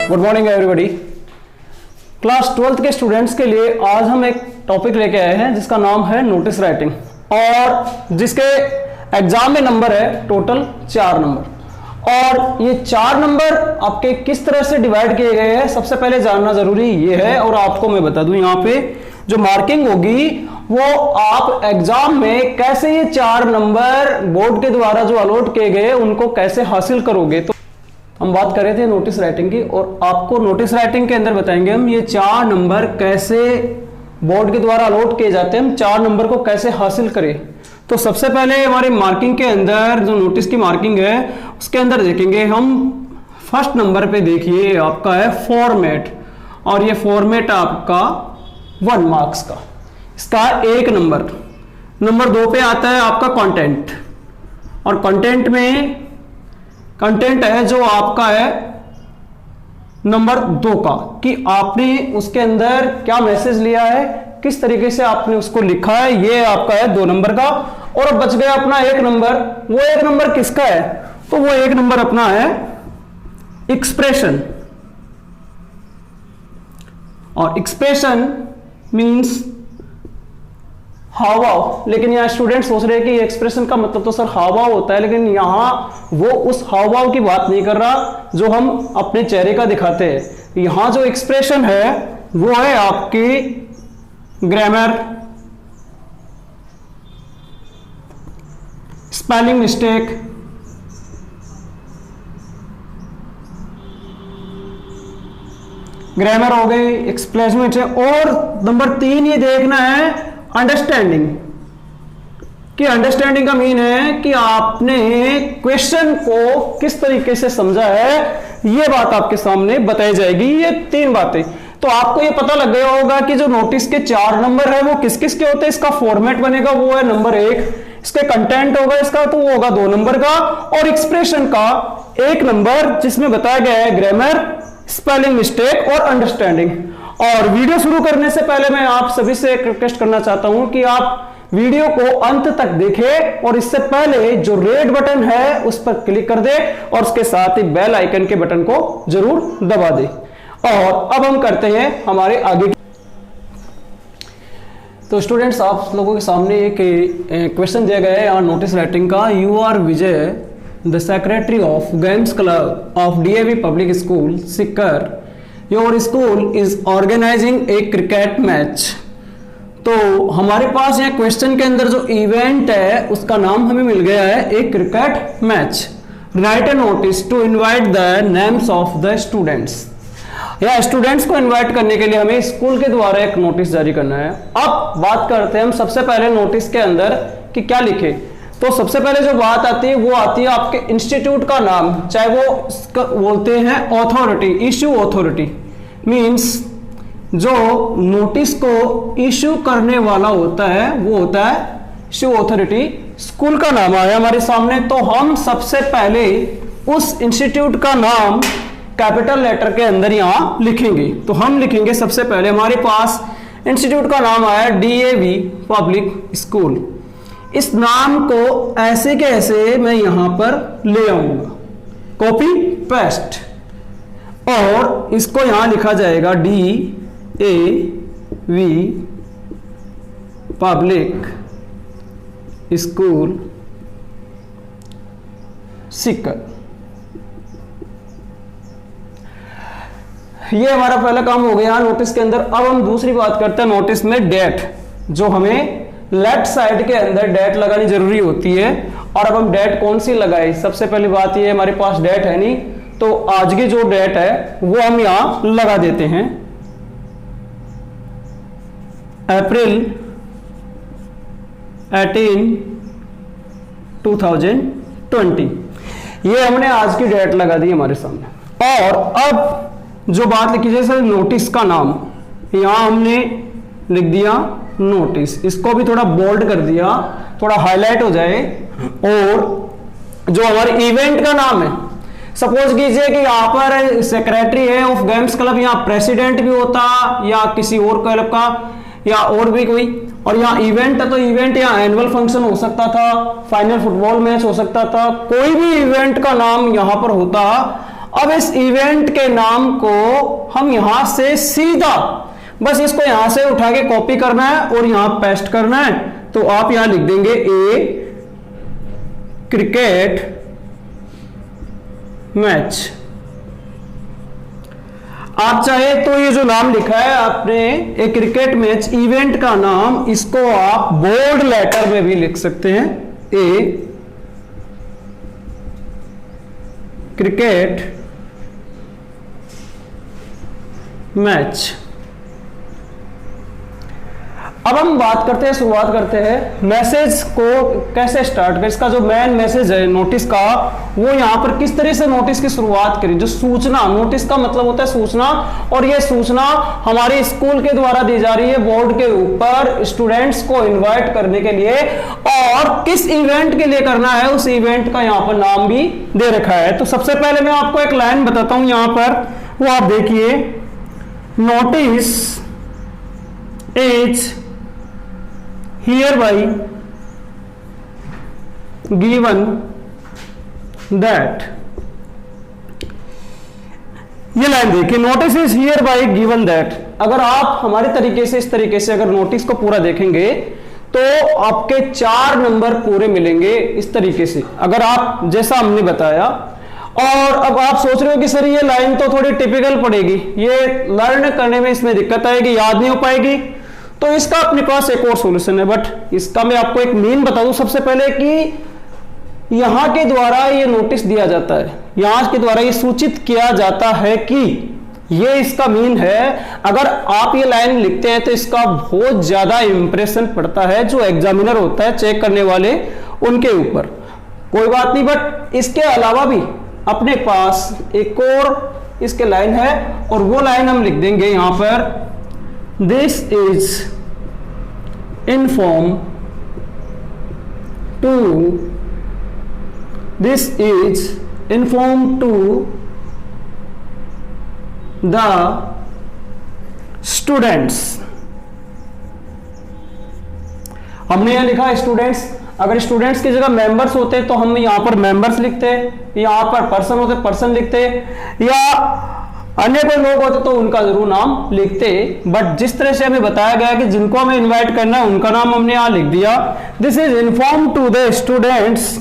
Good morning everybody. Class 12th के students के लिए आज हम एक टॉपिक लेके आए हैं जिसका नाम है नोटिस राइटिंग, और जिसके एग्जाम में नंबर है टोटल 4 नंबर। और ये 4 नंबर आपके किस तरह से डिवाइड किए गए हैं सबसे पहले जानना जरूरी ये है। और आपको मैं बता दूं, यहाँ पे जो मार्किंग होगी वो आप एग्जाम में कैसे ये 4 नंबर बोर्ड के द्वारा जो अलॉट किए गए उनको कैसे हासिल करोगे। तो हम बात कर रहे थे नोटिस राइटिंग की, और आपको नोटिस राइटिंग के अंदर बताएंगे हम ये 4 नंबर कैसे बोर्ड के द्वारा अलॉट किए जाते हैं, हम 4 नंबर को कैसे हासिल करें। तो सबसे पहले हमारे मार्किंग के अंदर जो नोटिस की मार्किंग है उसके अंदर देखेंगे हम फर्स्ट नंबर पे, देखिए आपका है फॉर्मेट, और ये फॉर्मेट आपका 1 मार्क्स का, इसका 1 नंबर। नंबर 2 पे आता है आपका कंटेंट, और कंटेंट में कंटेंट है जो आपका है नंबर 2 का, कि आपने उसके अंदर क्या मैसेज लिया है, किस तरीके से आपने उसको लिखा है, ये आपका है 2 नंबर का। और अब बच गया अपना 1 नंबर। वो 1 नंबर किसका है, तो वो 1 नंबर अपना है एक्सप्रेशन, और एक्सप्रेशन मींस हाव भाव। लेकिन यहां स्टूडेंट सोच रहे हैं कि एक्सप्रेशन का मतलब तो सर हाव भाव होता है, लेकिन यहां वो उस हाव भाव की बात नहीं कर रहा जो हम अपने चेहरे का दिखाते हैं। यहां जो एक्सप्रेशन है वो है आपकी ग्रामर, स्पेलिंग मिस्टेक, ग्रामर हो गई, एक्सप्लेसमेंट है। और नंबर 3 ये देखना है अंडरस्टैंडिंग, कि अंडरस्टैंडिंग का मीन है कि आपने क्वेश्चन को किस तरीके से समझा है, ये बात आपके सामने बताई जाएगी। ये 3 बातें। तो आपको ये पता लग गया होगा कि जो नोटिस के 4 नंबर है वो किस किस के होते हैं। इसका फॉर्मेट बनेगा वो है नंबर 1, इसके कंटेंट होगा इसका तो वो होगा 2 नंबर का, और एक्सप्रेशन का 1 नंबर जिसमें बताया गया है ग्रामर, स्पेलिंग मिस्टेक और अंडरस्टैंडिंग। और वीडियो शुरू करने से पहले मैं आप सभी से एक रिक्वेस्ट करना चाहता हूं कि आप वीडियो को अंत तक देखें, और इससे पहले जो रेड बटन है उस पर क्लिक कर दें, और उसके साथ ही बेल आइकन के बटन को जरूर दबा दें। और अब हम करते हैं हमारे आगे। तो स्टूडेंट्स, आप लोगों के सामने एक क्वेश्चन दिया गया है यहाँ नोटिस राइटिंग का। You are Vijay, the secretary of games club of DAV public school Sikar, your school is organising a cricket match. तो हमारे पास यह क्वेश्चन के अंदर जो इवेंट है उसका नाम हमें मिल गया है एक cricket match. Write a notice to invite the names of the students. या स्टूडेंट्स को इनवाइट करने के लिए हमें स्कूल के द्वारा एक नोटिस जारी करना है। अब बात करते हैं हम सबसे पहले नोटिस के अंदर कि क्या लिखे। तो सबसे पहले जो बात आती है वो आती है आपके इंस्टीट्यूट का नाम, चाहे वो बोलते हैं अथॉरिटी, इश्यू अथॉरिटी, मींस जो नोटिस को इश्यू करने वाला होता है वो होता है इश्यू अथॉरिटी। स्कूल का नाम आया हमारे सामने, तो हम सबसे पहले उस इंस्टीट्यूट का नाम कैपिटल लेटर के अंदर यहां लिखेंगे। तो हम लिखेंगे सबसे पहले, हमारे पास इंस्टीट्यूट का नाम आया डीएवी पब्लिक स्कूल। इस नाम को ऐसे के ऐसे मैं यहां पर ले आऊंगा, कॉपी पेस्ट, और इसको यहां लिखा जाएगा डीएवी पब्लिक स्कूल सिक्कर। ये हमारा पहला काम हो गया नोटिस के अंदर। अब हम दूसरी बात करते हैं नोटिस में डेट, जो हमें लेफ्ट साइड के अंदर डेट लगानी जरूरी होती है। और अब हम डेट कौन सी लगाए, सबसे पहली बात ये हमारे पास डेट है नहीं, तो आज की जो डेट है वो हम यहां लगा देते हैं, अप्रैल 18, 2020। ये हमने आज की डेट लगा दी हमारे सामने। और अब जो बात लिखी जैसे नोटिस का नाम, यहां हमने लिख दिया नोटिस, इसको भी थोड़ा बोल्ड कर दिया, थोड़ा हाईलाइट हो जाए। और जो हमारे इवेंट का नाम है, सपोज कीजिए कि यहाँ पर सेक्रेटरी है ऑफ गेम्स क्लब, यहाँ प्रेसिडेंट भी होता या किसी और क्लब का या और भी कोई, और यहाँ इवेंट है तो इवेंट यहाँ एनुअल फंक्शन हो सकता था, फाइनल फुटबॉल मैच हो सकता था, कोई भी इवेंट का नाम यहाँ पर होता। अब इस इवेंट के नाम को हम यहां से सीधा बस इसको यहां से उठा के कॉपी करना है और यहां पेस्ट करना है। तो आप यहां लिख देंगे ए क्रिकेट मैच। आप चाहे तो ये जो नाम लिखा है आपने एक क्रिकेट मैच इवेंट का नाम, इसको आप बोल्ड लेटर में भी लिख सकते हैं, ए क्रिकेट मैच। अब हम बात करते हैं, शुरुआत करते हैं मैसेज को कैसे स्टार्ट करें। इसका जो मेन मैसेज है नोटिस का, वो यहां पर किस तरह से नोटिस की शुरुआत करें। जो सूचना, नोटिस का मतलब होता है सूचना, और ये सूचना हमारे स्कूल के द्वारा दी जा रही है बोर्ड के ऊपर स्टूडेंट्स को इनवाइट करने के लिए, और किस इवेंट के लिए करना है उस इवेंट का यहां पर नाम भी दे रखा है। तो सबसे पहले मैं आपको एक लाइन बताता हूं यहां पर, वो आप देखिए, notice is hereby given that, ये लाइन देखिए, notice is hereby given that। अगर आप हमारे तरीके से, इस तरीके से अगर नोटिस को पूरा देखेंगे तो आपके 4 नंबर पूरे मिलेंगे इस तरीके से, अगर आप जैसा हमने बताया। और अब आप सोच रहे हो कि सर ये लाइन तो थोड़ी टिपिकल पड़ेगी, ये लर्न करने में इसमें दिक्कत आएगी, याद नहीं हो पाएगी। तो इसका अपने पास एक और सॉल्यूशन है, बट इसका मैं आपको एक मीन बता दूं सबसे पहले कि यहां के द्वारा ये नोटिस दिया जाता है, यहां के द्वारा ये सूचित किया जाता है कि ये इसका मीन है। अगर आप ये लाइन लिखते हैं तो इसका बहुत ज्यादा इंप्रेशन पड़ता है जो एग्जामिनर होता है, चेक करने वाले, उनके ऊपर। कोई बात नहीं, बट इसके अलावा भी अपने पास एक और इसके लाइन है, और वो लाइन हम लिख देंगे यहां पर, This is inform to the students। हमने यहां लिखा स्टूडेंट्स, अगर स्टूडेंट्स की जगह मेंबर्स होते तो हम यहां पर मेंबर्स लिखते, यहां पर पर्सन होते पर्सन लिखते, या अन्य कोई लोग होते तो उनका जरूर नाम लिखते। बट जिस तरह से हमें बताया गया कि जिनको हमें इनवाइट करना है उनका नाम हमने यहां लिख दिया। This is inform to the students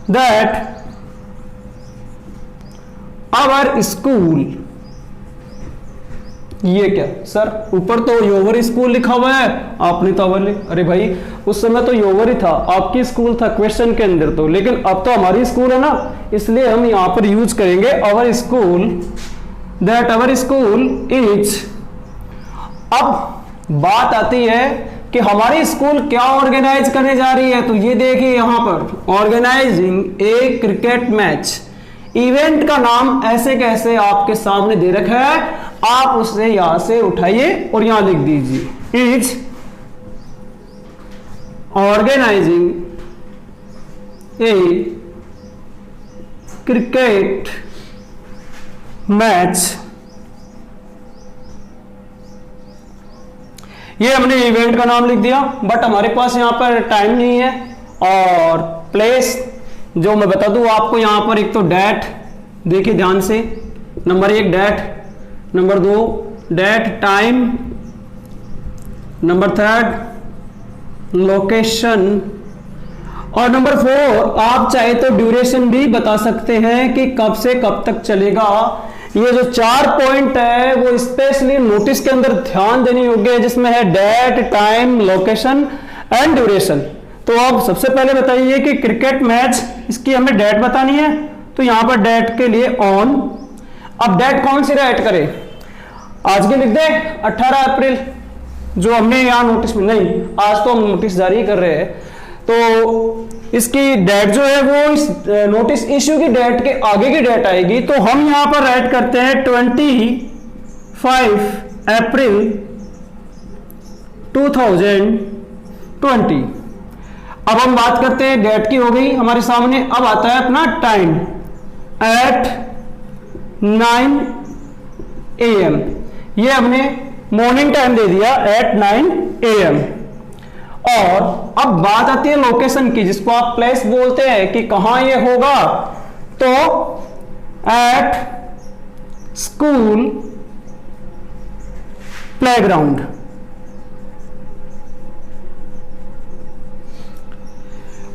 that our school. ये क्या सर, ऊपर तो योवर स्कूल लिखा हुआ है, आपने तो अवर अरे भाई उस समय तो योवर ही था, आपकी स्कूल था क्वेश्चन के अंदर तो, लेकिन अब तो हमारी स्कूल है ना, इसलिए हम यहां पर यूज करेंगे our school, that our school is. अब बात आती है कि हमारी स्कूल क्या ऑर्गेनाइज करने जा रही है, तो ये देखिए यहां पर organising a cricket match. Event का नाम ऐसे कैसे आपके सामने दे रखा है, आप उसे यहां से उठाइए और यहां लिख दीजिए, is organising a cricket match. ये हमने इवेंट का नाम लिख दिया, बट हमारे पास यहां पर टाइम नहीं है, और प्लेस जो मैं बता दूं आपको, यहां पर एक तो डेट, देखिए ध्यान से, number 1 date, number 2 date time, number 3 location, और नंबर 4 आप चाहे तो ड्यूरेशन भी बता सकते हैं कि कब से कब तक चलेगा। ये जो 4 पॉइंट है वो स्पेशली नोटिस के अंदर ध्यान देने योग्य है, जिसमें है date, time, location and duration. तो अब सबसे पहले बताइए कि क्रिकेट मैच, इसकी हमें डेट बतानी है, तो यहां पर डेट के लिए ऑन। अब डेट कौन सी राइट करें, आज की लिख दे 18 अप्रैल, जो हमने यहां नोटिस में, नहीं आज तो हम नोटिस जारी कर रहे हैं, तो इसकी डेट जो है वो इस नोटिस इश्यू की डेट के आगे की डेट आएगी। तो हम यहां पर राइट करते हैं 25 अप्रैल 2020। अब हम बात करते हैं, डेट की हो गई हमारे सामने, अब आता है अपना टाइम, एट 9 AM। ये हमने मॉर्निंग टाइम दे दिया एट 9 AM। और अब बात आती है लोकेशन की, जिसको आप प्लेस बोलते हैं कि कहां ये होगा। तो एट स्कूल प्लेग्राउंड।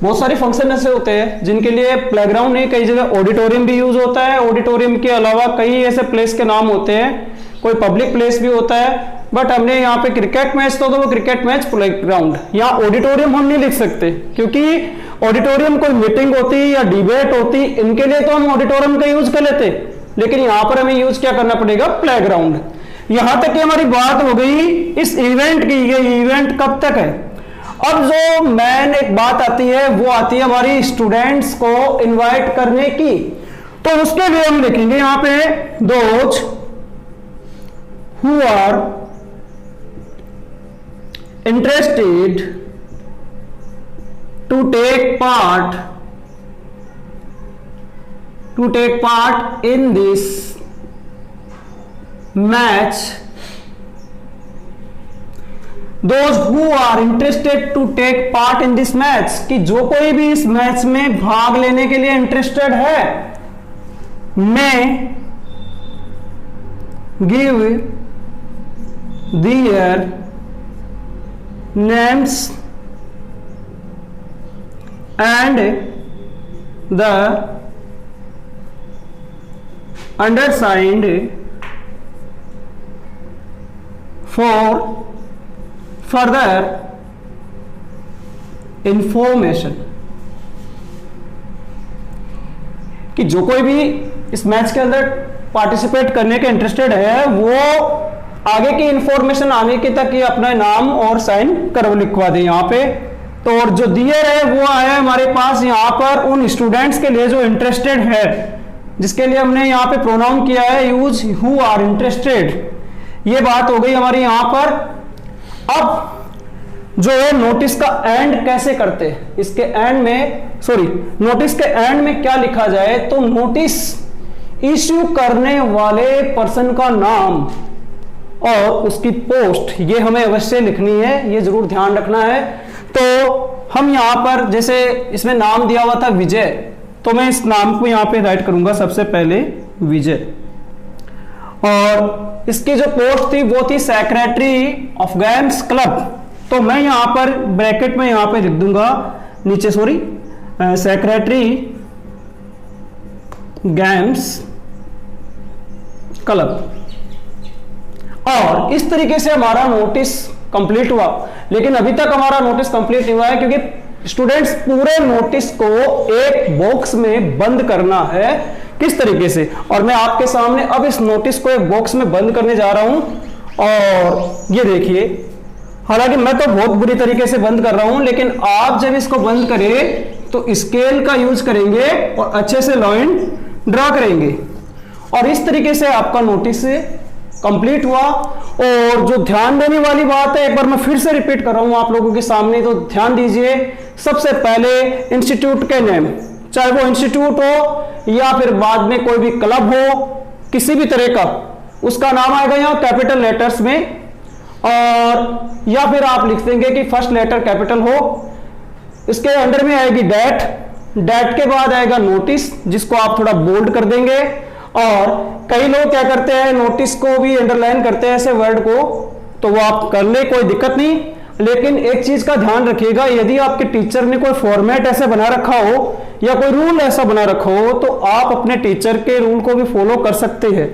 बहुत सारे फंक्शन ऐसे होते हैं जिनके लिए प्लेग्राउंड नहीं, कई जगह ऑडिटोरियम भी यूज होता है। ऑडिटोरियम के अलावा कई ऐसे प्लेस के नाम होते हैं, कोई पब्लिक प्लेस भी होता है। बट हमने यहाँ पे क्रिकेट मैच तो वो क्रिकेट मैच प्लेग्राउंड, यहाँ ऑडिटोरियम हम नहीं लिख सकते क्योंकि ऑडिटोरियम कोई मीटिंग होती या डिबेट होती, इनके लिए तो हम ऑडिटोरियम का यूज कर लेते, लेकिन यहाँ पर हमें यूज क्या करना पड़ेगा, प्लेग्राउंड। यहां तक कि हमारी बात हो गई इस इवेंट की, ये इवेंट कब तक है। अब जो मेन एक बात आती है वो आती है हमारी स्टूडेंट्स को इनवाइट करने की, तो उसके लिए हम लिखेंगे यहां पे those who are interested to take part in this match, those who are interested to take part in this match, कि जो कोई भी इस मैच में भाग लेने के लिए इंटरेस्टेड है, may give their names and the undersigned for further information, कि जो कोई भी इस मैच के अंदर पार्टिसिपेट करने के इंटरेस्टेड है वो आगे की इंफॉर्मेशन आने के तक ये अपना नाम और साइन कर लिखवा दे यहाँ पे। तो और जो दिए है वो आया हमारे पास यहाँ पर उन स्टूडेंट्स के लिए जो इंटरेस्टेड है, जिसके लिए हमने यहाँ पे प्रोनाउन किया है यूज हु आर इंटरेस्टेड। ये बात हो गई हमारी यहाँ पर। अब जो है नोटिस का एंड कैसे करते हैं, इसके एंड में नोटिस के एंड में क्या लिखा जाए, तो नोटिस इश्यू करने वाले पर्सन का नाम और उसकी पोस्ट ये हमें अवश्य लिखनी है, ये जरूर ध्यान रखना है। तो हम यहां पर जैसे इसमें नाम दिया हुआ था विजय, तो मैं इस नाम को यहां पे राइट करूंगा सबसे पहले विजय, और इसकी जो पोस्ट थी वो थी सेक्रेटरी ऑफ गेम्स क्लब, तो मैं यहां पर ब्रैकेट में यहां पे लिख दूंगा नीचे सेक्रेटरी गेम्स क्लब। और इस तरीके से हमारा नोटिस कंप्लीट हुआ, लेकिन अभी तक हमारा नोटिस कंप्लीट नहीं हुआ है क्योंकि स्टूडेंट्स पूरे नोटिस को एक बॉक्स में बंद करना है। किस तरीके से, और मैं आपके सामने अब इस नोटिस को एक बॉक्स में बंद करने जा रहा हूं। और ये देखिए, हालांकि मैं तो बहुत बुरी तरीके से बंद कर रहा हूं, लेकिन आप जब इसको बंद करें तो स्केल का यूज करेंगे और अच्छे से लाइन ड्रा करेंगे, और इस तरीके से आपका नोटिस कंप्लीट हुआ। और जो ध्यान देने वाली बात है, एक बार मैं फिर से रिपीट कर रहा हूं आप लोगों के सामने, तो ध्यान दीजिए। सबसे पहले इंस्टीट्यूट के नेम, चाहे वो इंस्टीट्यूट हो या फिर बाद में कोई भी क्लब हो, किसी भी तरह का, उसका नाम आएगा यहाँ कैपिटल लेटर्स में, और या फिर आप लिख देंगे कि फर्स्ट लेटर कैपिटल हो। इसके अंडर में आएगी डेट, डेट के बाद आएगा नोटिस, जिसको आप थोड़ा बोल्ड कर देंगे। और कई लोग क्या करते हैं, नोटिस को भी अंडरलाइन करते हैं ऐसे वर्ड को, तो वो आप कर ले, कोई दिक्कत नहीं। लेकिन एक चीज का ध्यान रखिएगा, यदि आपके टीचर ने कोई फॉर्मेट ऐसे बना रखा हो या कोई रूल ऐसा बना रखा हो, तो आप अपने टीचर के रूल को भी फॉलो कर सकते हैं।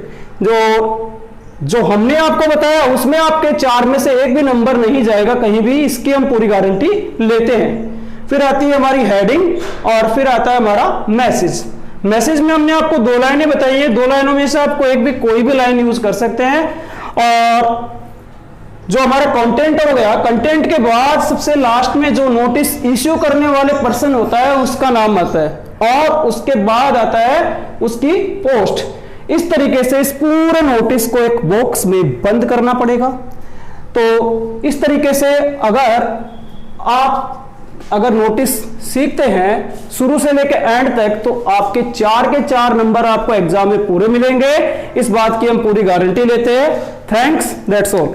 जो हमने आपको बताया उसमें आपके 4 में से एक भी नंबर नहीं जाएगा कहीं भी, इसकी हम पूरी गारंटी लेते हैं। फिर आती है हमारी हेडिंग, और फिर आता है हमारा मैसेज। मैसेज में हमने आपको 2 लाइनें बताई है, 2 लाइनों में से आपको कोई भी लाइन यूज कर सकते हैं। और जो हमारा कंटेंट हो गया, कंटेंट के बाद सबसे लास्ट में जो नोटिस इश्यू करने वाले पर्सन होता है उसका नाम आता है, और उसके बाद आता है उसकी पोस्ट। इस तरीके से इस पूरे नोटिस को एक बॉक्स में बंद करना पड़ेगा। तो इस तरीके से अगर नोटिस सीखते हैं शुरू से लेकर एंड तक, तो आपके 4 के 4 नंबर आपको एग्जाम में पूरे मिलेंगे। इस बात की हम पूरी गारंटी लेते हैं। Thanks, that's all.